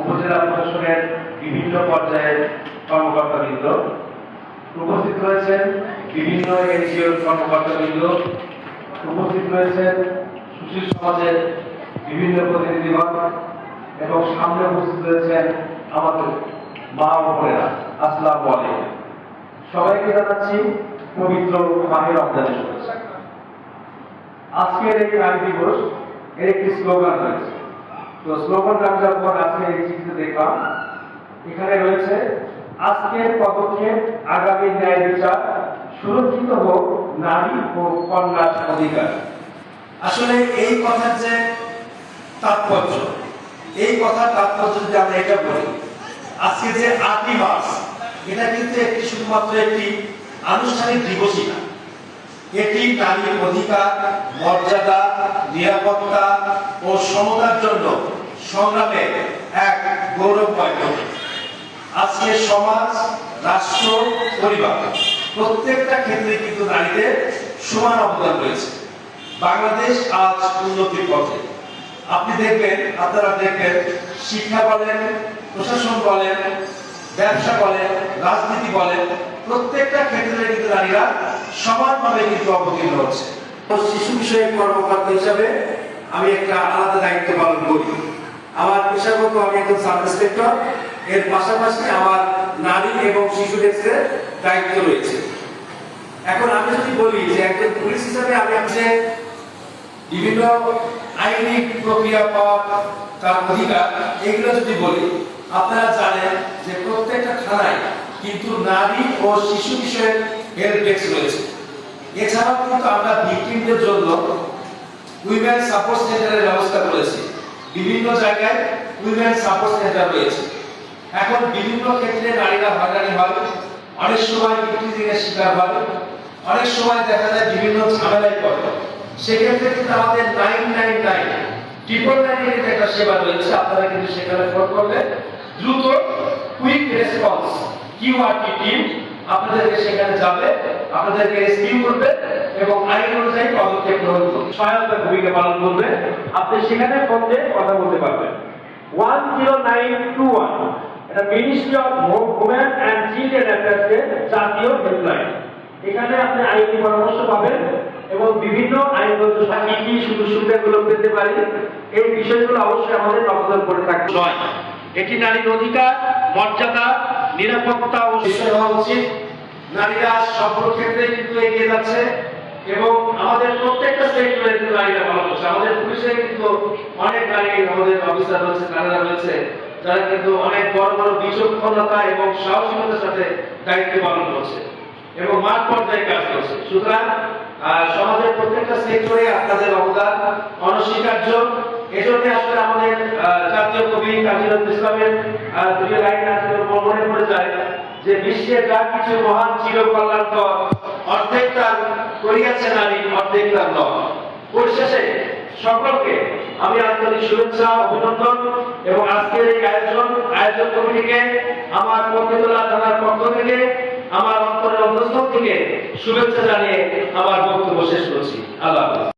উপজেলা প্রশাসনের বিভিন্ন পর্যায়ের কর্মকর্তাবৃন্দ, উপস্থিত রয়েছেন বিভিন্ন এনজিওর কর্মকর্তাবৃন্দ, উপস্থিত রয়েছেন সুশীল সমাজের বিভিন্ন প্রতিনিধিগণ এবং সামনে উপস্থিত রয়েছেন আমাদের মা ও বোনেরা। আসসালামু আলাইকুম। সবাইকে জানাচ্ছি পবিত্র মাহে রমজানের শুভেচ্ছা। আজকের এই নারী দিবস এর একটি স্লোগান রয়েছে। তো স্লোগান রাখার পর আজকে এই চিঠিতে দেখলাম এখানে রয়েছে, আজকের পদক্ষেপ আগামী ন্যায় বিচার, সুরক্ষিত হোক নারী ও কন্যার অধিকার। আসলে এই কথার যে তাৎপর্য, এই কথার তাৎপর্য যদি আমরা এটা বলি, আজকে যে 8ই মার্চ, এটা কিন্তু একটি শুধুমাত্র একটি আনুষ্ঠানিক দিবসই না, এটি নারীর অধিকার, মর্যাদা, নিরাপত্তা ও সমতার জন্য সংগ্রামের এক গৌরবময় প্রতীক। আজকে সমাজ, রাষ্ট্র, পরিবার প্রত্যেকটা ক্ষেত্রে কিন্তু নারীদের সমান অবদান রয়েছে। বাংলাদেশ আজ উন্নতির পথে। আপনারা দেখবেন শিক্ষা বলেন, প্রশাসন বলেন, ব্যবসা বলেন, রাজনীতি বলেন, প্রত্যেকটা ক্ষেত্রে কিন্তু নারীরা সমানভাবে কিন্তু অবতীর্ণ হচ্ছে। শিশু বিষয়ক কর্মকর্তা হিসাবে আমি একটা আলাদা দায়িত্ব পালন করি। আমার পেশাগত আমি একজন সাব ইন্সপেক্টর, এর পাশাপাশি আমার নারী এবং শিশু ডেস্কের দায়িত্ব রয়েছে। এখন আমি যদি বলি যে একজন পুলিশ হিসাবে আমি আপনাকে বিভিন্ন আইনি প্রক্রিয়া পাওয়া, তার অধিকার, এগুলো যদি বলি, আপনারা জানেন যে প্রত্যেকটা থানায় কিন্তু নারী ও শিশু বিষয়ক হেল্প ডেস্ক রয়েছে। এছাড়াও কিন্তু আমরা ভিকটিমদের জন্য উইমেন সাপোর্ট সেন্টারের ব্যবস্থা করেছি। বিভিন্ন জায়গায় উইমেন সাপোর্ট সেন্টার রয়েছে। এখন বিভিন্ন ক্ষেত্রে নারীরা হয়রানি হয়, অনেক সময় ইফটিজিংয়ের শিকার হয়, অনেক সময় দেখা যায় বিভিন্ন ঝামেলায় পড়ে। সেক্ষেত্রে কিন্তু আমাদের 999 একটা সেবা রয়েছে। আপনারা কিন্তু সেখানে ফোন করলে দ্রুত কুইক রেসপন্স কিউআরটি টিম আপনাদেরকে সেখানে যাবে, আপনাদেরকে রেস্কিউ করবে এবং আইন অনুযায়ী পদক্ষেপ গ্রহণ করবে, সহায়তার ভূমিকা পালন করবে। আপনি সেখানে ফোন দিয়ে কথা বলতে পারবেন। 10921 এটা ministry of women and children অ্যাফেয়ার্সের জাতীয় হেল্পলাইন। এখানে আপনি আইনি পরামর্শ পাবেন এবং বিভিন্ন আইনগত কি সুযোগ সুবিধাগুলো পেতে পারি, এই বিষয়গুলো অবশ্যই আমাদের নজর করে থাকতে হয়। এটি নারীর অধিকার, মর্যাদা, নিরাপত্তা ও বিষয় হওয়া উচিত। নারীরা সকল ক্ষেত্রে কিন্তু এগিয়ে যাচ্ছে এবং আমাদের প্রত্যেকটা সেক্টরে কিন্তু নারীরা ভালো করছে। আমাদের পুলিশে কিন্তু অনেক নারী, আমাদের অফিসার রয়েছে, নারীরা রয়েছে, যারা কিন্তু অনেক বড় বড় বিচক্ষণতা এবং সাহসিকতার সাথে দায়িত্ব পালন করছে এবং মাঠ পর্যায়ে কাজ করছে। সুতরাং সমাজের প্রত্যেকটা সেক্টরে আপনাদের অবদান অনস্বীকার্য। এজন্য আসলে আমাদের জাতীয় কবি কাজী নজরুল ইসলামের দুটো লাইন আসলে মনে পড়ে যায় যে বিশ্বে যা কিছু মহান চির কল্যাণকর, অর্ধেক তার করিয়াছে নারী, অর্ধেক তার নয়। পরিশেষে সকলকে আমি আন্তরিক শুভেচ্ছা, অভিনন্দন এবং আজকের এই আয়োজন কমিটিকে আমার পতিতলা থানার পক্ষ থেকে, আমার অন্তরের অন্তঃস্থল থেকে শুভেচ্ছা জানিয়ে আমার বক্তব্য শেষ করছি। আল্লাহ হাফেজ।